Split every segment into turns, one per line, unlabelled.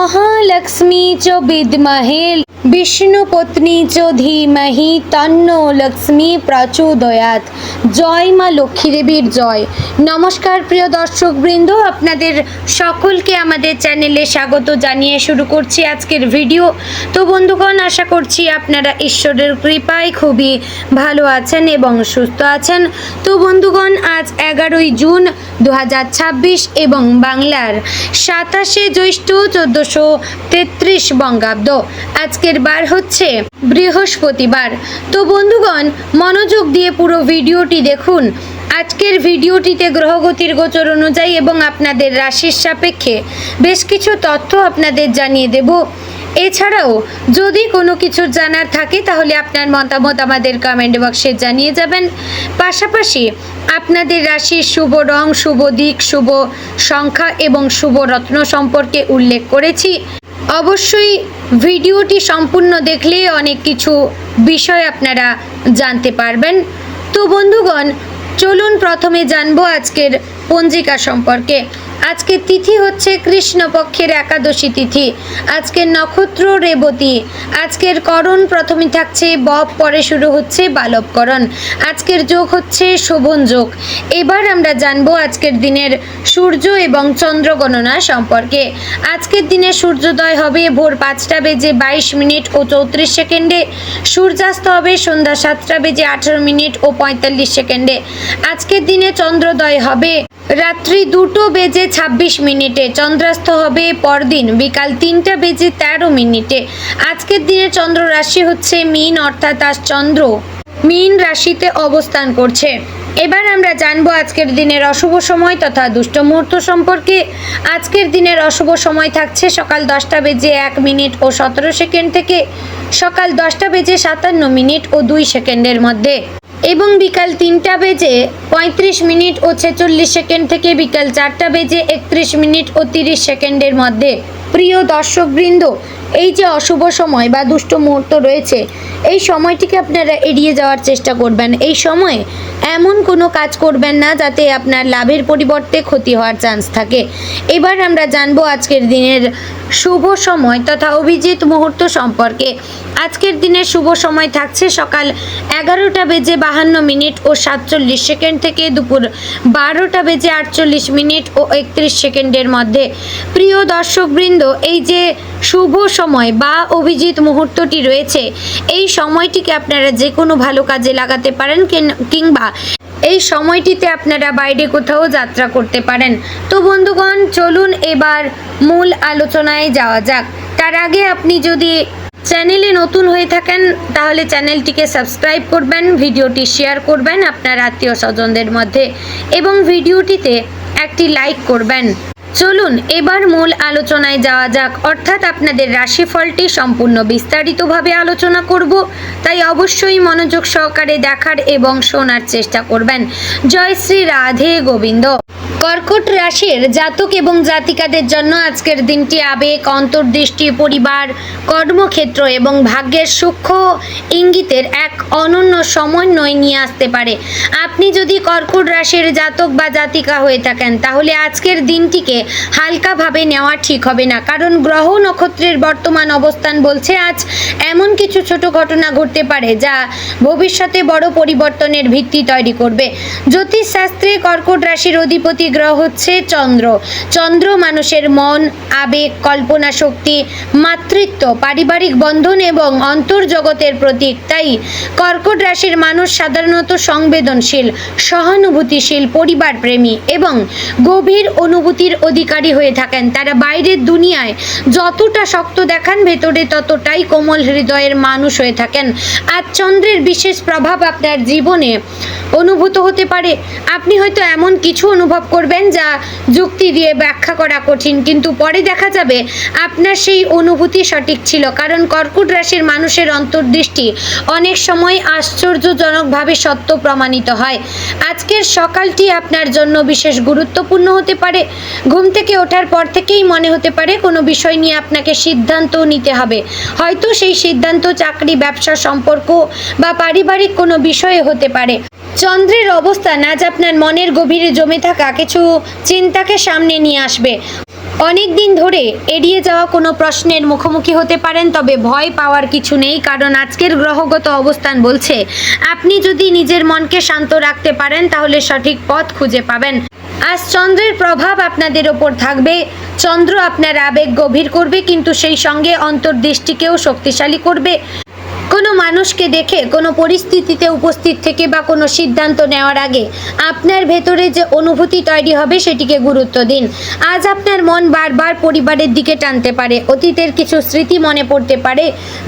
महालक्ष्मी च विद्महे विष्णुपत्नी च धीमहि तन्नो लक्ष्मी प्रचोदयात्। जय मा लक्ष्मी देवीर जय। नमस्कार प्रिय दर्शक बृंद, आपनादेर सकलके आमादेर चैनेले स्वागत जानिए शुरू करछि आजकेर भिडियो। तो बंधुगण, आशा करछि आपनारा ईश्वरेर कृपाय खुबই भालो आछेन एबं सुस्थ आछेन। तो बंधुगण, आज 11 जून 2026 एबं बांगलार 27 ज्यैष्ठ 1433 बंगाब्द। आजकेर বার হচ্ছে বৃহস্পতিবার। তো বন্ধুগণ, মনোযোগ দিয়ে পুরো ভিডিওটি দেখুন। আজকের ভিডিওটিতে গ্রহগতির গোচর অনুযায়ী এবং আপনাদের রাশির সাপেক্ষে বেশ কিছু তথ্য আপনাদের জানিয়ে দেব। এছাড়াও যদি কোনো কিছু জানার থাকে তাহলে আপনার মতামত আমাদের কমেন্ট বক্সে জানিয়ে যাবেন। পাশাপাশি আপনাদের রাশির শুভ রং, শুভ দিক, শুভ সংখ্যা এবং শুভ রত্ন সম্পর্কে উল্লেখ করেছি। অবশ্যই ভিডিওটি সম্পূর্ণ দেখলে অনেক কিছু বিষয় আপনারা জানতে পারবেন। তো বন্ধুগণ, চলুন প্রথমে জানবো আজকের পঞ্জিকা সম্পর্কে। আজকের তিথি হচ্ছে কৃষ্ণপক্ষের একাদশী তিথি। আজকের নক্ষত্র রেবতী। আজকের করণ প্রথমে থাকছে বব, পরে শুরু হচ্ছে বালবকরণ। আজকের যোগ হচ্ছে শোভন যোগ। এবার আমরা জানবো আজকের দিনের সূর্য এবং চন্দ্র গণনা সম্পর্কে। আজকের দিনে সূর্যোদয় হবে ভোর 5টা বেজে 22 মিনিট ও 34 সেকেন্ডে। সূর্যাস্ত হবে সন্ধ্যা 7টা বেজে 18 মিনিট ও 45 সেকেন্ডে। আজকের দিনে চন্দ্রোদয় হবে রাত্রি 2টো বেজে 26 মিনিটে। চন্দ্রাস্ত হবে পরদিন বিকাল 3টা বেজে 13 মিনিটে। আজকের দিনে চন্দ্র রাশি হচ্ছে মীন, অর্থাৎ আজ চন্দ্র মীন রাশিতে অবস্থান করছে। এবার আমরা জানবো আজকের দিনের অশুভ সময় তথা দুষ্ট মুহূর্ত সম্পর্কে। আজকের দিনের অশুভ সময় থাকছে সকাল 10টা বেজে 1 মিনিট ও 17 সেকেন্ড থেকে সকাল 10টা বেজে 57 মিনিট ও 2 সেকেন্ডের মধ্যে এবং বিকাল 3টা বেজে 35 মিনিট ও 46 সেকেন্ড থেকে বিকাল 4টা বেজে 31 মিনিট ও 30 সেকেন্ডের মধ্যে। প্রিয় দর্শকবৃন্দ, এই যে অশুভ সময় বা দুষ্ট মুহূর্ত রয়েছে, এই সময়টিকে আপনারা এড়িয়ে যাওয়ার চেষ্টা করবেন। এই সময়ে এমন কোনো কাজ করবেন না যাতে আপনার লাভের পরিবর্তে ক্ষতি হওয়ার চান্স থাকে। এবার আমরা জানবো আজকের দিনের শুভ সময় তথা অভিজিৎ মুহূর্ত সম্পর্কে। আজকের দিনের শুভ সময় থাকছে সকাল 11টা বেজে 52 মিনিট ও 47 সেকেন্ড থেকে দুপুর 12টা বেজে 48 মিনিট ও 31 সেকেন্ডের মধ্যে। প্রিয় দর্শকবৃন্দ, এই যে শুভ সময় বা অভিজিৎ মুহূর্তটি রয়েছে, এই সময়টিকে আপনারা যে কোনো ভালো কাজে লাগাতে পারেন কিংবা এই সময়টিতে আপনারা বাইরে কোথাও যাত্রা করতে পারেন। তো বন্ধুগণ, চলুন এবার মূল আলোচনায় যাওয়া যাক। তার আগে আপনি যদি চ্যানেলে নতুন হয়ে থাকেন তাহলে চ্যানেলটিকে সাবস্ক্রাইব করবেন, ভিডিওটি শেয়ার করবেন আপনার আত্মীয় স্বজনদের মধ্যে এবং ভিডিওটিতে একটি লাইক করবেন। চলুন এবার মূল আলোচনায় যাওয়া যাক, অর্থাৎ আপনাদের রাশিফলটি সম্পূর্ণ বিস্তারিতভাবে আলোচনা করব, তাই অবশ্যই মনোযোগ সহকারে দেখার এবং শোনার চেষ্টা করবেন। জয় শ্রী রাধে গোবিন্দ। কর্কট রাশির জাতক এবং জাতিকাদের জন্য আজকের দিনটি আবেগ, অন্তর্দৃষ্টি, পরিবার, কর্মক্ষেত্র এবং ভাগ্যের সূক্ষ্ম ইঙ্গিতের এক অনন্য সমন্বয় নিয়ে আসতে পারে। আপনি যদি কর্কট রাশির জাতক বা জাতিকা হয়ে থাকেন তাহলে আজকের দিনটিকে হালকাভাবে নেওয়া ঠিক হবে না, কারণ গ্রহ নক্ষত্রের বর্তমান অবস্থান বলছে আজ এমন কিছু ছোট ঘটনা ঘটতে পারে যা ভবিষ্যতে বড় পরিবর্তনের ভিত্তি তৈরি করবে। জ্যোতিষশাস্ত্রে কর্কট রাশির অধিপতি গ্রহ হচ্ছে চন্দ্র। চন্দ্র মানুষের মন, আবেগ, কল্পনা শক্তি, মাতৃত্ব, পারিবারিক বন্ধন এবং অন্তর্জগতের প্রতীক। তাই কর্কট রাশির মানুষ সাধারণত সংবেদনশীল, সহানুভূতিশীল, পরিবার প্রেমী এবং গভীর অনুভূতির অধিকারী হয়ে থাকেন। তারা বাইরের দুনিয়ায় যতটা শক্ত দেখান, ভেতরে ততটাই কোমল হৃদয়ের মানুষ হয়ে থাকেন। আজ চন্দ্রের বিশেষ প্রভাব আপনার জীবনে অনুভূত হতে পারে। আপনি হয়তো এমন কিছু অনুভব করবেন যা যুক্তি দিয়ে ব্যাখ্যা করা কঠিন, কিন্তু পরে দেখা যাবে আপনার সেই অনুভূতি সঠিক ছিল, কারণ কর্কট রাশির মানুষের অন্তর্দৃষ্টি অনেক সময় আশ্চর্যজনকভাবে সত্য প্রমাণিত হয়। আজকের সকালটি আপনার জন্য বিশেষ গুরুত্বপূর্ণ হতে পারে। ঘুম থেকে ওঠার পর থেকেই মনে হতে পারে কোনো বিষয় নিয়ে আপনাকে সিদ্ধান্ত নিতে হবে। হয়তো সেই সিদ্ধান্ত চাকরি, ব্যবসা, সম্পর্ক বা পারিবারিক কোনো বিষয়ে হতে পারে। চন্দ্রের অবস্থান আজ আপনার মনের গভীরে জমে থাকা কিছু চিন্তাকে সামনে নিয়ে আসবে। অনেক দিন ধরে এড়িয়ে যাওয়া কোনো প্রশ্নের মুখোমুখি হতে পারেন, তবে ভয় পাওয়ার কিছু নেই, কারণ আজকের গ্রহগত অবস্থান বলছে আপনি যদি নিজের মনকে শান্ত রাখতে পারেন তাহলে সঠিক পথ খুঁজে পাবেন। আজ চন্দ্রের প্রভাব আপনাদের ওপর থাকবে। চন্দ্র আপনার আবেগ গভীর করবে, কিন্তু সেই সঙ্গে অন্তর্দৃষ্টিকেও শক্তিশালী করবে। কোনো মানুষকে দেখে কোনো পরিস্থিতিতে উপস্থিত থেকে বা কোনো সিদ্ধান্ত নেওয়ার আগে আপনার ভেতরে যে অনুভূতি তৈরি হবে সেটিকে গুরুত্ব দিন। আজ আপনার মন বারবার পরিবারের দিকে টানতে পারে, অতীতের কিছু স্মৃতি মনে পড়তে পারে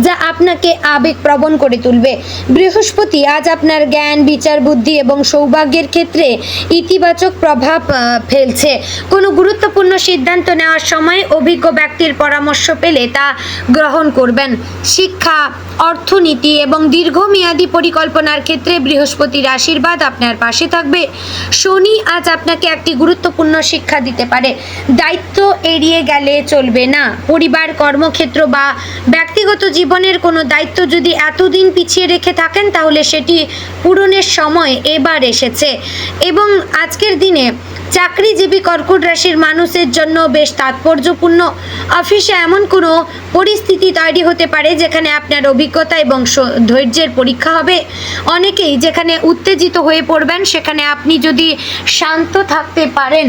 যা আপনাকে আবেগপ্রবণ করে তুলবে। বৃহস্পতি আজ আপনার জ্ঞান, বিচার বুদ্ধি এবং সৌভাগ্যের ক্ষেত্রে ইতিবাচক প্রভাব ফেলছে। কোনো গুরুত্বপূর্ণ সিদ্ধান্ত নেওয়ার সময় অভিজ্ঞ ব্যক্তির পরামর্শ পেলে তা গ্রহণ করবেন। শিক্ষা, অর্থনীতি এবং দীর্ঘমেয়াদী পরিকল্পনার ক্ষেত্রে বৃহস্পতির আশীর্বাদ আপনার পাশে থাকবে। শনি আজ আপনাকে একটি গুরুত্বপূর্ণ শিক্ষা দিতে পারে। দায়িত্ব এড়িয়ে গেলে চলবে না। পরিবার, কর্মক্ষেত্র বা ব্যক্তিগত জীবনের কোনো দায়িত্ব যদি এতদিন পিছিয়ে রেখে থাকেন তাহলে সেটি পূরণের সময় এবার এসেছে। এবং আজকের দিনে চাকরিজীবী কর্কট রাশির মানুষের জন্য বেশ তাৎপর্যপূর্ণ। অফিসে এমন কোনো পরিস্থিতি তৈরি হতে পারে যেখানে আপনার অভিজ্ঞতা এবং ধৈর্যের পরীক্ষা হবে। অনেকেই যেখানে উত্তেজিত হয়ে পড়বেন, সেখানে আপনি যদি শান্ত থাকতে পারেন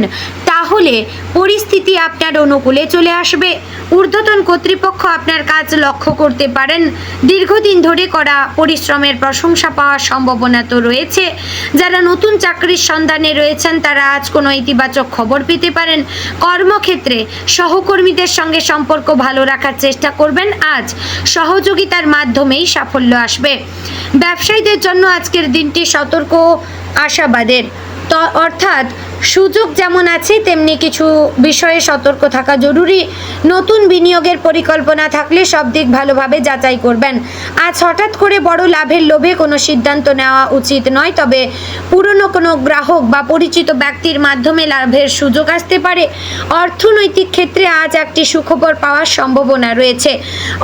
তাহলে পরিস্থিতি আপনার অনুকূলে চলে আসবে। ঊর্ধ্বতন কর্তৃপক্ষ আপনার কাজ লক্ষ্য করতে পারেন। দীর্ঘদিন ধরে করা পরিশ্রমের প্রশংসা পাওয়ার সম্ভাবনা তো রয়েছে। যারা নতুন চাকরির সন্ধানে রয়েছেন তারা আজ কোনো ইতিবাচক খবর পেতে পারেন। কর্মক্ষেত্রে সহকর্মীদের সঙ্গে সম্পর্ক ভালো রাখার চেষ্টা করবেন। আজ সহযোগিতার মাধ্যমেই সাফল্য আসবে। ব্যবসায়ীদের জন্য আজকের দিনটি সতর্ক আশাবাদের, অর্থাৎ সুযোগ যেমন আছে তেমনি কিছু বিষয়ে সতর্ক থাকা জরুরি। নতুন বিনিয়োগের পরিকল্পনা থাকলে সব দিক ভালোভাবে যাচাই করবেন। আজ হঠাৎ করে বড় লাভের লোভে কোনো সিদ্ধান্ত নেওয়া উচিত নয়, তবে পুরনো কোনো গ্রাহক বা পরিচিত ব্যক্তির মাধ্যমে লাভের সুযোগ আসতে পারে। অর্থনৈতিক ক্ষেত্রে আজ একটি সুখবর পাওয়ার সম্ভাবনা রয়েছে।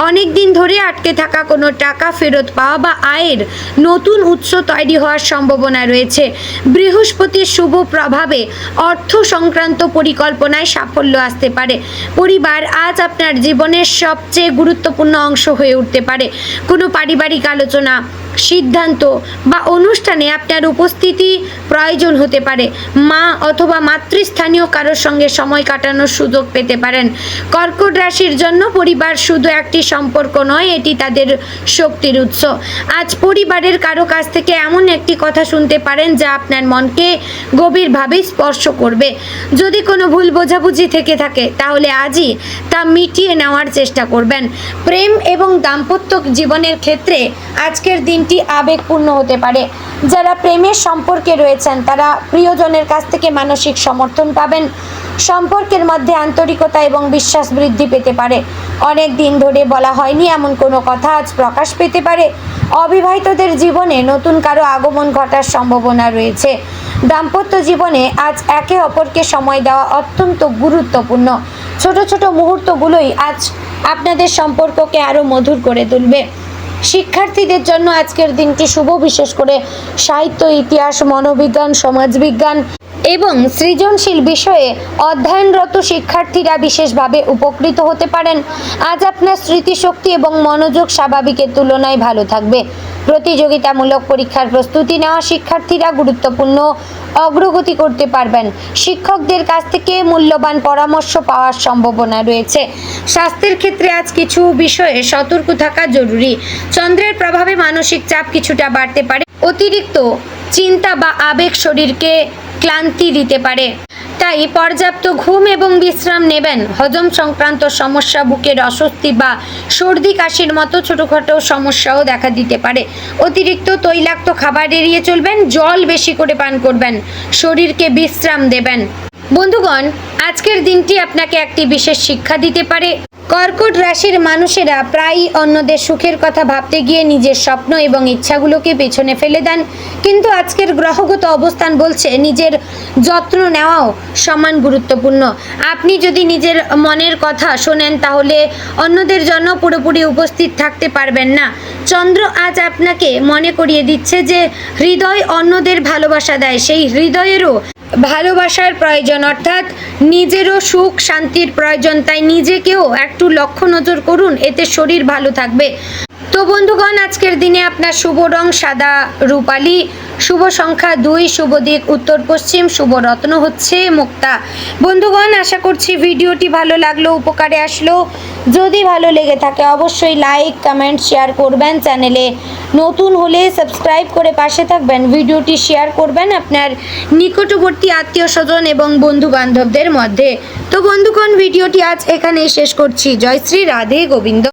অনেক দিন ধরে আটকে থাকা কোনো টাকা ফেরত পাওয়া বা আয়ের নতুন উৎস তৈরি হওয়ার সম্ভাবনা রয়েছে। বৃহস্পতির শুভ প্রভাবে অর্থ সংক্রান্ত পরিকল্পনায় সাফল্য আসতে পারে। পরিবার আজ আপনার জীবনের সবচেয়ে গুরুত্বপূর্ণ অংশ হয়ে উঠতে পারে। কোনো পারিবারিক আলোচনা, সিদ্ধান্ত বা অনুষ্ঠানে আপনার উপস্থিতি প্রয়োজন হতে পারে। মা অথবা মাতৃস্থানীয় কারোর সঙ্গে সময় কাটানোর সুযোগ পেতে পারেন। কর্কট রাশির জন্য পরিবার শুধু একটি সম্পর্ক নয়, এটি তাদের শক্তির উৎস। আজ পরিবারের কারো কাছ থেকে এমন একটি কথা শুনতে পারেন যা আপনার মনকে গভীরভাবে স্পর্শ করবে। যদি কোনো ভুল বোঝাবুঝি থেকে থাকে তাহলে আজই তা মিটিয়ে নেওয়ার চেষ্টা করবেন। প্রেম এবং দাম্পত্য জীবনের ক্ষেত্রে আজকের দিনটি আবেগপূর্ণ হতে পারে। যারা প্রেমের সম্পর্কে রয়েছেন তারা প্রিয়জনের কাছ থেকে মানসিক সমর্থন পাবেন। সম্পর্কের মধ্যে আন্তরিকতা এবং বিশ্বাস বৃদ্ধি পেতে পারে। অনেক দিন ধরে বলা হয়নি এমন কোনো কথা আজ প্রকাশ পেতে পারে। অবিবাহিতদের জীবনে নতুন কারো আগমন ঘটার সম্ভাবনা রয়েছে। দাম্পত্য জীবনে আজ একে অপরকে সময় দেওয়া অত্যন্ত গুরুত্বপূর্ণ। ছোট ছোট মুহূর্তগুলোই আজ আপনাদের সম্পর্ককে আরও মধুর করে তুলবে। শিক্ষার্থীদের জন্য আজকের দিনটি শুভ, বিশেষ করে সাহিত্য, ইতিহাস, মনোবিজ্ঞান, সমাজবিজ্ঞান এবং সৃজনশীল বিষয়ে অধ্যয়নরত শিক্ষার্থীরা বিশেষভাবে উপকৃত হতে পারেন। আজ আপনার স্মৃতিশক্তি এবং মনোযোগ স্বাভাবিকের তুলনায় ভালো থাকবে। প্রতিযোগিতামূলক পরীক্ষার প্রস্তুতি নেওয়া শিক্ষার্থীরা গুরুত্বপূর্ণ অগ্রগতি করতে পারবেন। শিক্ষকদের কাছ থেকে মূল্যবান পরামর্শ পাওয়ার সম্ভাবনা রয়েছে। স্বাস্থ্যের ক্ষেত্রে আজ কিছু বিষয়ে সতর্ক থাকা জরুরি। চন্দ্রের প্রভাবে মানসিক চাপ কিছুটা বাড়তে পারে। অতিরিক্ত চিন্তা বা আবেগ শরীরকে ক্লান্তি দিতে পারে, তাই পর্যাপ্ত ঘুম এবং বিশ্রাম নেবেন। হজম সংক্রান্ত সমস্যা, বুকের অস্বস্তি বা সর্দি কাশির মতো ছোটোখাটো সমস্যাও দেখা দিতে পারে। অতিরিক্ত তৈলাক্ত খাবার এড়িয়ে চলবেন। জল বেশি করে পান করবেন। শরীরকে বিশ্রাম দেবেন। বন্ধুগণ, আজকের দিনটি আপনাকে একটি বিশেষ শিক্ষা দিতে পারে। কর্কট রাশির মানুষেরা প্রায়ই অন্যদের সুখের কথা ভাবতে গিয়ে নিজের স্বপ্ন এবং ইচ্ছাগুলোকে পেছনে ফেলে দেন, কিন্তু আজকের গ্রহগত অবস্থান বলছে নিজের যত্ন নেওয়াও সমান গুরুত্বপূর্ণ। আপনি যদি নিজের মনের কথা শোনেন তাহলে অন্যদের জন্য পুরোপুরি উপস্থিত থাকতে পারবেন না। চন্দ্র আজ আপনাকে মনে করিয়ে দিচ্ছে যে হৃদয় অন্যদের ভালোবাসা দেয়, সেই হৃদয়েরও ভালোবাসার প্রয়োজন, অর্থাৎ নিজেরও সুখ শান্তির প্রয়োজন, তাই নিজেকেও একটু লক্ষ্য নজর করুন, এতে শরীর ভালো থাকবে। তো বন্ধুগণ, আজকের দিনে আপনার শুভ রং সাদা রূপালী, শুভ সংখ্যা 2, শুভ দিক উত্তর পশ্চিম, শুভ রত্ন হচ্ছে মুক্তা। বন্ধুগণ, আশা করছি ভিডিওটি ভালো লাগলো, উপকারে আসলো। যদি ভালো লেগে থাকে অবশ্যই লাইক কমেন্ট শেয়ার করবেন, চ্যানেলে নতুন হলে সাবস্ক্রাইব করে পাশে থাকবেন, ভিডিওটি শেয়ার করবেন আপনার নিকটবর্তী আত্মীয় স্বজন এবং বন্ধু বান্ধবদের মধ্যে। তো বন্ধুগণ, ভিডিওটি আজ এখানেই শেষ করছি। জয় শ্রী রাধে গোবিন্দ।